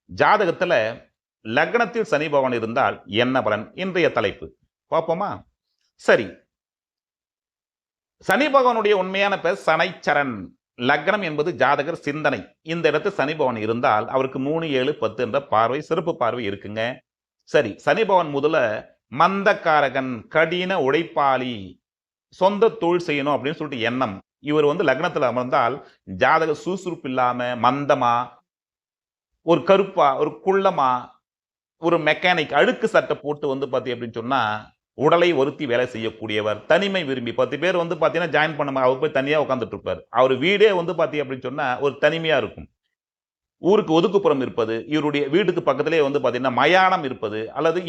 ஜாதகத்துல லக்னத்தில் சனி பகவான் இருந்தால் என்ன பலன்? இன்றைய தலைப்பு பார்ப்போமா? சரி. சனி பகவானுடைய உண்மையான பெயர் சனைச்சரன். லக்னம் என்பது ஜாதகர் சிந்தனை. இந்த இடத்துல சனி பகவான் இருந்தால் அவருக்கு 3, 7, 10 என்ற பார்வை, சிறப்பு பார்வை இருக்குங்க. சரி, சனி பகவான் முதல்ல மந்தக்காரகன், கடின உழைப்பாளி, சொந்த தொழில் செய்யணும் அப்படின்னு சொல்லிட்டு எண்ணம். இவர் லக்னத்துல அமர்ந்தால் ஜாதக சுறுசுறுப்பு இல்லாம, மந்தமா, ஒரு கருப்பா, ஒரு குள்ளமா, ஒரு மெக்கானிக் அழுக்கு சட்டை போட்டு பாத்தீங்க அப்படின்னு சொன்னா உடலை வருத்தி வேலை செய்யக்கூடியவர், தனிமை விரும்பி 10 பேர் பாத்தீங்கன்னா ஜாயின் பண்ண அவர் போய் தனியா உட்கார்ந்துட்டு இருப்பார். அவர் வீடே பாத்தீங்க அப்படின்னு சொன்னா ஒரு தனிமையா இருக்கும். ஊருக்கு ஒதுக்குப்புறம் இருப்பது, இவருடைய வீட்டுக்கு பக்கத்திலேயே பாத்தீங்கன்னா மயானம் இருப்பது, அல்லது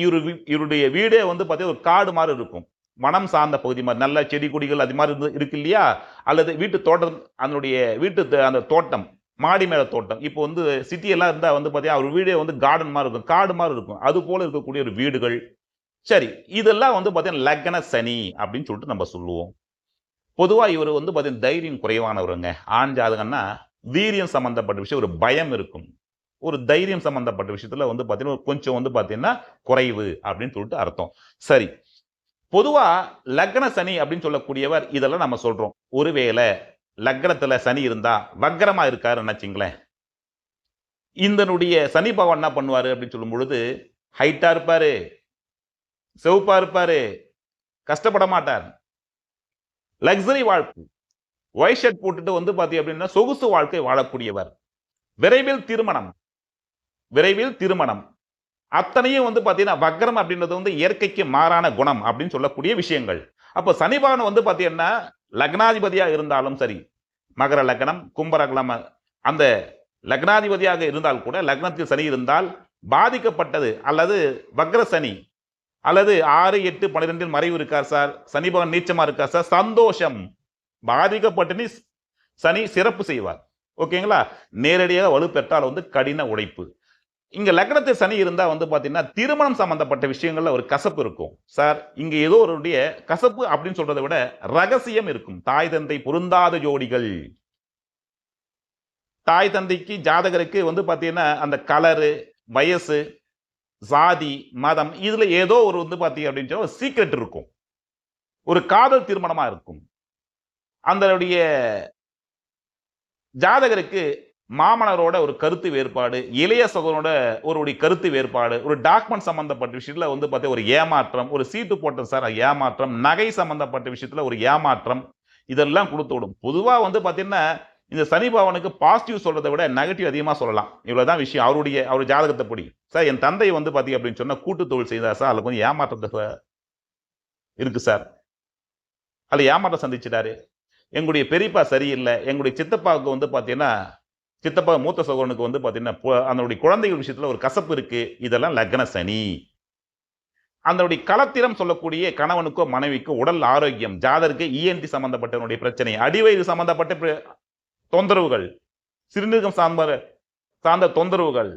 இவருடைய வீடே பாத்தீங்கன்னா ஒரு காடு மாதிரி இருக்கும். வனம் சார்ந்த பகுதி மாதிரி நல்ல செடி கொடிகள் அது மாதிரி இருக்கு இல்லையா? அல்லது வீட்டு தோட்டம், அதனுடைய வீட்டு அந்த தோட்டம், மாடி மேல தோட்டம். இப்போ சிட்டி எல்லாம் இருந்தா பாத்தீங்கன்னா அவர் வீடே கார்டன் மாதிரி இருக்கும், காடு மாதிரி இருக்கும். அது போல இருக்கக்கூடிய ஒரு வீடுகள். சரி, இதெல்லாம் பாத்தீங்கன்னா லக்ன சனி அப்படின்னு சொல்லிட்டு நம்ம சொல்லுவோம். பொதுவா இவர் பாத்தீங்கன்னா தைரியம் குறைவானவருங்க. ஆண் ஜாதகம்னா வீரியம் சம்பந்தப்பட்ட விஷயம் ஒரு பயம் இருக்கும். ஒரு தைரியம் சம்பந்தப்பட்ட விஷயத்துல பாத்தீங்கன்னா கொஞ்சம் பாத்தீங்கன்னா குறைவு அப்படின்னு சொல்லிட்டு அர்த்தம். சரி, பொதுவா லக்ன சனி அப்படின்னு சொல்லக்கூடியவர் இதெல்லாம் நம்ம சொல்றோம். ஒருவேளை லக்னத்துல சனி இருந்தா வக்ரமா இருக்காருன்னு நினைச்சீங்களேன். இந்தனுடைய சனி பகவான் என்ன பண்ணுவாரு அப்படின்னு சொல்லும் பொழுது ஹைட்டா இருப்பாரு, சிவப்பா இருப்பாரு, கஷ்டப்பட மாட்டார். லக்ஸரி வாழ்க்கை, ஒயிட் ஷர்ட் போட்டுட்டு பாத்தீங்க அப்படின்னா சொகுசு வாழ்க்கை வாழக்கூடியவர். விரைவில் திருமணம், விரைவில் திருமணம். அத்தனையும் பாத்தீங்கன்னா வக்ரம் அப்படின்றது இயற்கைக்கு மாறான குணம் அப்படின்னு சொல்லக்கூடிய விஷயங்கள். அப்ப சனி பகவான் பாத்தீங்கன்னா லக்னாதிபதியா இருந்தாலும் சரி, மகர லக்னம், கும்ப லக்னம், அந்த லக்னாதிபதியாக இருந்தால் கூட லக்னத்தில் சனி இருந்தால் பாதிக்கப்பட்டது, அல்லது வக்ர சனி, அல்லது 6, 8, 12 மறைவு இருக்கார் சார், சனி பகவான் நீச்சமா இருக்கார் சார், சந்தோஷம். பாதிக்கப்பட்டு சனி சிறப்பு செய்வார். ஓகேங்களா? நேரடியாக வலுப்பெற்றால் கடின உழைப்பு. இங்க லக்னத்தில் சனி இருந்தா பாத்தீங்கன்னா திருமணம் சம்பந்தப்பட்ட விஷயங்கள்ல ஒரு கசப்பு இருக்கும் சார். இங்க ஏதோ ஒருடைய கசப்பு அப்படின்னு சொல்றதை விட ரகசியம் இருக்கும். தாய் தந்தை பொருந்தாத ஜோடிகள், தாய் தந்தைக்கு ஜாதகருக்கு பாத்தீங்கன்னா அந்த கலரு, வயசு, சாதி, மதம், இதுல ஏதோ ஒரு பாத்தீங்க அப்படின்னு ஒரு சீக்ரெட் இருக்கும். ஒரு காதல் திருமணமா இருக்கும். அந்த ஜாதகருக்கு மாமனரோட ஒரு கருத்து வேறுபாடு, இளைய சகோதரனோட ஒரு கருத்து வேறுபாடு, ஒரு டாக்குமெண்ட் சம்பந்தப்பட்ட விஷயத்துல பாத்தீங்கன்னா ஒரு ஏமாற்றம், ஒரு சீட்டு போட்டோம் சார் ஏமாற்றம், நகை சம்பந்தப்பட்ட விஷயத்துல ஒரு ஏமாற்றம், இதெல்லாம் கொடுத்து விடும். பொதுவா பாத்தீங்கன்னா இந்த சனி பகவானுக்கு பாசிட்டிவ் சொல்றதை விட நெகட்டிவ் அதிகமா சொல்லலாம். இவ்வளவுதான் விஷயம். அவர் ஜாதகத்தை படி சார், என் தந்தை பாத்தீங்க அப்படின்னு சொன்னா கூட்டு தொழில் செய்தார் சார், அதுல கொஞ்சம் ஏமாற்றத்தை இருக்கு சார், அதுல ஏமாற்றம் சந்திச்சிட்டாரு. எங்களுடைய பெரியப்பா சரியில்லை, எங்களுடைய சித்தப்பாவுக்கு பாத்தீங்கன்னா சித்தப்பா மூத்த சகோதரனுக்கு பாத்தீங்கன்னா அதனுடைய குழந்தைகள் விஷயத்துல ஒரு கசப்பு இருக்கு. இதெல்லாம் லக்ன சனி. அதனுடைய களத்திரம் சொல்லக்கூடிய கணவனுக்கோ மனைவிக்கோ உடல் ஆரோக்கியம், ஜாதகருக்கு இஎன்டி சம்பந்தப்பட்ட பிரச்சனை, அடிவயிறு சம்பந்தப்பட்ட தொந்தரவுகள், சிறுநீரகம் சார்ந்த தொந்தரவுகள்,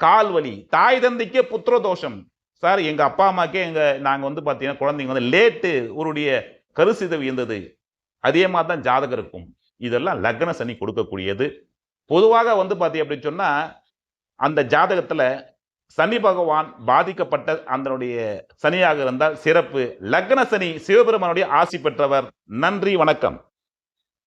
கால்வலி, தாய் தந்தைக்கே புத்திர தோஷம் சார். எங்க அப்பா அம்மாக்கே நாங்க பாத்தீங்கன்னா குழந்தைங்க லேட்டு ஒருடைய கருசிதவி இருந்தது. அதே மாதிரி தான் ஜாதகருக்கும். இதெல்லாம் லக்ன சனி கொடுக்கக்கூடியது. பொதுவாக பாத்தீங்க அப்படின்னு சொன்னா அந்த ஜாதகத்துல சனி பகவான் பாதிக்கப்பட்ட அதனுடைய சனியாக இருந்தால் சிறப்பு. லக்ன சனி சிவபெருமானுடைய ஆசி பெற்றவர். நன்றி, வணக்கம்.